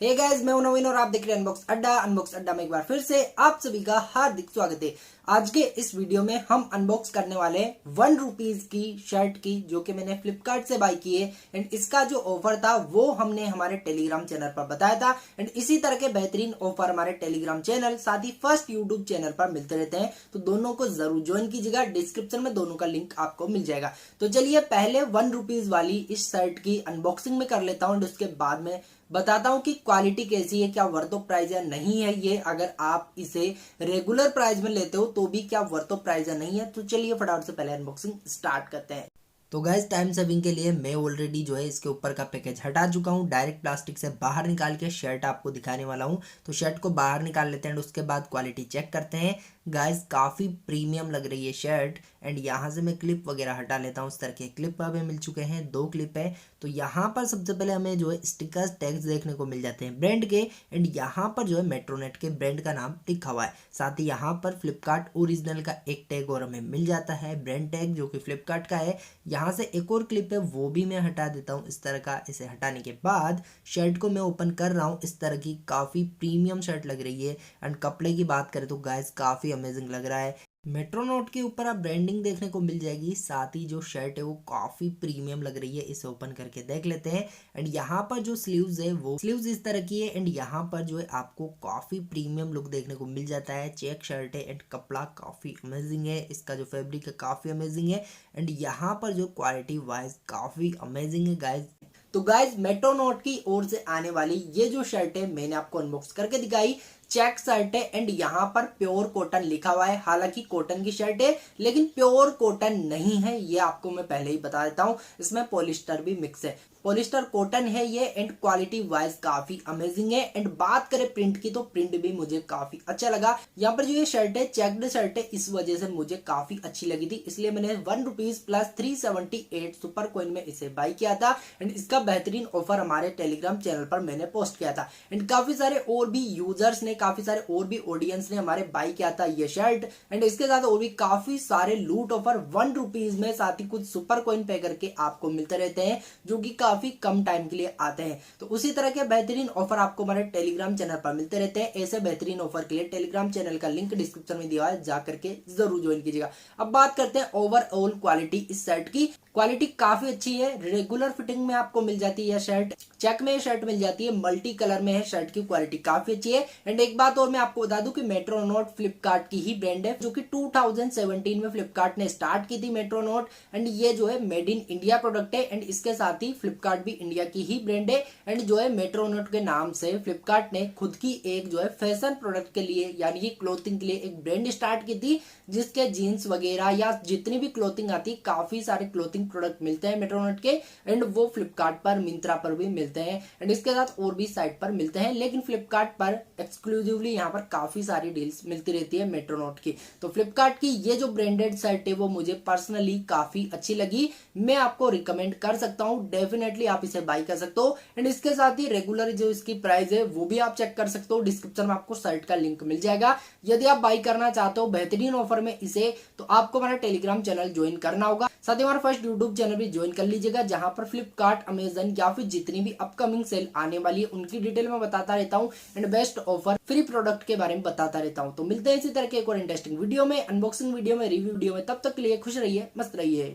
Hey guys, मैं हूं नवीन और आप देख रहे हैं अनबॉक्स अड्डा। अनबॉक्स अड्डा में एक बार फिर से आप सभी का हार्दिक स्वागत है। आज के इस वीडियो में हम अनबॉक्स करने वाले हैं ₹1 की शर्ट की, जो कि मैंने फ्लिपकार्ट से बाय की है। एंड इसका जो ऑफर था वो हमने हमारे टेलीग्राम चैनल पर बताया था। एंड इसी तरह के बेहतरीन ऑफर हमारे टेलीग्राम चैनल साथ ही फर्स्ट यूट्यूब चैनल पर मिलते रहते हैं, तो दोनों को जरूर ज्वाइन कीजिएगा। डिस्क्रिप्शन में दोनों का लिंक आपको मिल जाएगा। तो चलिए पहले ₹1 वाली इस शर्ट की अनबॉक्सिंग में कर लेता हूँ, उसके बाद में बताता हूं कि क्वालिटी कैसी है, क्या वर्थ ऑफ प्राइस या नहीं है ये। अगर आप इसे रेगुलर प्राइस में लेते हो तो भी क्या वर्थ ऑफ प्राइस या नहीं है। तो चलिए फटाफट से पहले अनबॉक्सिंग स्टार्ट करते हैं। तो गाइस, टाइम सेविंग के लिए मैं ऑलरेडी जो है इसके ऊपर का पैकेज हटा चुका हूँ। डायरेक्ट प्लास्टिक से बाहर निकाल के शर्ट आपको दिखाने वाला हूँ। तो शर्ट को बाहर निकाल लेते हैं, उसके बाद क्वालिटी चेक करते हैं। गाइस, काफ़ी प्रीमियम लग रही है शर्ट। एंड यहाँ से मैं क्लिप वगैरह हटा लेता हूँ। इस तरह के क्लिप हमें मिल चुके हैं, 2 क्लिप है। तो यहाँ पर सबसे पहले हमें जो है स्टिकर्स टैग्स देखने को मिल जाते हैं ब्रांड के। एंड यहाँ पर जो है मेट्रोनेट के ब्रांड का नाम लिखा हुआ है। साथ ही यहाँ पर फ्लिपकार्ट ओरिजिनल का एक टैग और हमें मिल जाता है, ब्रांड टैग, जो कि फ्लिपकार्ट का है। यहाँ से एक और क्लिप है, वो भी मैं हटा देता हूँ इस तरह का। इसे हटाने के बाद शर्ट को मैं ओपन कर रहा हूँ। इस तरह की काफ़ी प्रीमियम शर्ट लग रही है। एंड कपड़े की बात करें तो गाइस काफ़ी अमेजिंग लग रहा है। मेट्रोनोट के ऊपर आप ब्रांडिंग देखने को मिल जाएगी। साथ ही जो शर्ट है वो काफ़ी प्रीमियम लग रही है। इसे ओपन करके देख लेते हैं। एंड यहाँ पर जो स्लीव्स है वो स्लीव्स इस तरह की है। एंड यहाँ पर जो है आपको काफ़ी प्रीमियम लुक देखने को मिल जाता है। चेक शर्ट है एंड कपड़ा काफ़ी अमेजिंग है। इसका जो फैब्रिक है काफ़ी अमेजिंग है। एंड यहाँ पर जो क्वालिटी वाइज काफ़ी अमेजिंग है गाइज। तो गाइज, मेट्रोनोट की ओर से आने वाली ये जो शर्ट है मैंने आपको अनबॉक्स करके दिखाई। चेक शर्ट है एंड यहाँ पर प्योर कॉटन लिखा हुआ है। हालांकि कॉटन की शर्ट है लेकिन प्योर कॉटन नहीं है, ये आपको मैं पहले ही बता देता हूँ। इसमें पॉलिस्टर भी मिक्स है, पॉलिस्टर कॉटन है ये। एंड क्वालिटी वाइज काफी अमेजिंग है। एंड बात करें प्रिंट की तो प्रिंट भी मुझे काफी अच्छा लगा। यहाँ पर जो ये शर्ट है चेक्ड शर्ट है, इस वजह से मुझे काफी अच्छी लगी थी, इसलिए मैंने ₹1 प्लस 378 सुपर कॉइन में इसे बाय किया था। एंड इसका बेहतरीन ऑफर हमारे टेलीग्राम चैनल पर मैंने पोस्ट किया था। एंड काफी सारे और भी यूजर्स ने, काफी सारे और भी ऑडियंस ने हमारे बाय किया था ये शर्ट। एंड इसके साथ और भी काफी सारे लूट ऑफर ₹1 में, साथ ही कुछ सुपर कॉइन पे करके आपको मिलते रहते हैं, जो कि काफी कम टाइम के लिए आते हैं। तो उसी तरह के बेहतरीन ऑफर आपको हमारे टेलीग्राम चैनल पर मिलते रहते हैं। ऐसे बेहतरीन ऑफर के लिए टेलीग्राम चैनल का लिंक डिस्क्रिप्शन में दिया है, जाकर के जरूर ज्वाइन कीजिएगा। अब बात करते हैं ओवरऑल क्वालिटी इस शर्ट की। क्वालिटी काफी अच्छी है। रेगुलर फिटिंग में आपको मिल जाती है यह शर्ट, चेक में शर्ट मिल जाती है, मल्टी कलर में है। शर्ट की क्वालिटी काफी अच्छी है। एंड एक बात और मैं आपको बता दूं कि मेट्रोनोट फ्लिपकार्ट की ही ब्रांड है, जो कि 2017 में फ्लिपकार्ट ने स्टार्ट की थी मेट्रोनोट। एंड ये जो है मेड इन इंडिया प्रोडक्ट है। एंड इसके साथ ही फ्लिपकार्ट भी इंडिया की ही ब्रांड है। एंड जो है मेट्रोनोट के नाम से फ्लिपकार्ट ने खुद की एक जो है फैशन प्रोडक्ट के लिए, यानी कि क्लोथिंग के लिए एक ब्रांड स्टार्ट की थी, जिसके जीन्स वगैरह या जितनी भी क्लोथिंग आती, काफी सारे क्लोथिंग प्रोडक्ट मिलते हैं मेट्रोनोट के। एंड वो फ्लिपकार्ट पर, मिंत्रा पर भी मिलते हैं। एंड इसके साथ और भी साइट पर मिलते हैं, लेकिन फ्लिपकार्ट पर एक्सक्लूसिवली यहाँ पर काफी सारी डील्स मिलती रहती है मेट्रोनोट की। तो फ्लिपकार्ट की ये जो ब्रांडेड शर्ट है वो मुझे पर्सनली काफी अच्छी लगी। मैं आपको रिकमेंड कर सकता हूँ, डेफिनेटली आप इसे बाय कर सकते हो। एंड इसके साथ ही रेगुलर जो इसकी प्राइस है वो भी आप चेक कर सकते हो। डिस्क्रिप्शन में आपको शर्ट का लिंक मिल जाएगा। यदि आप बाय करना चाहते हो बेहतरीन ऑफर में इसे, तो आपको हमारा टेलीग्राम चैनल ज्वाइन करना होगा। साथ ही हमारा फर्स्ट यूट्यूब चैनल भी ज्वाइन कर लीजिएगा, जहां पर फ्लिपकार्ट, अमेजन या फिर जितनी भी अपकमिंग सेल आने वाली है उनकी डिटेल में बताता रहता हूँ। And best offer, free product के बारे में बताता रहता हूँ। तो मिलते हैं इसी तरह के एक और इंटरेस्टिंग वीडियो में, अनबॉक्सिंग वीडियो में, रिव्यू वीडियो में। तब तक के लिए खुश रहिए, मस्त रहिए।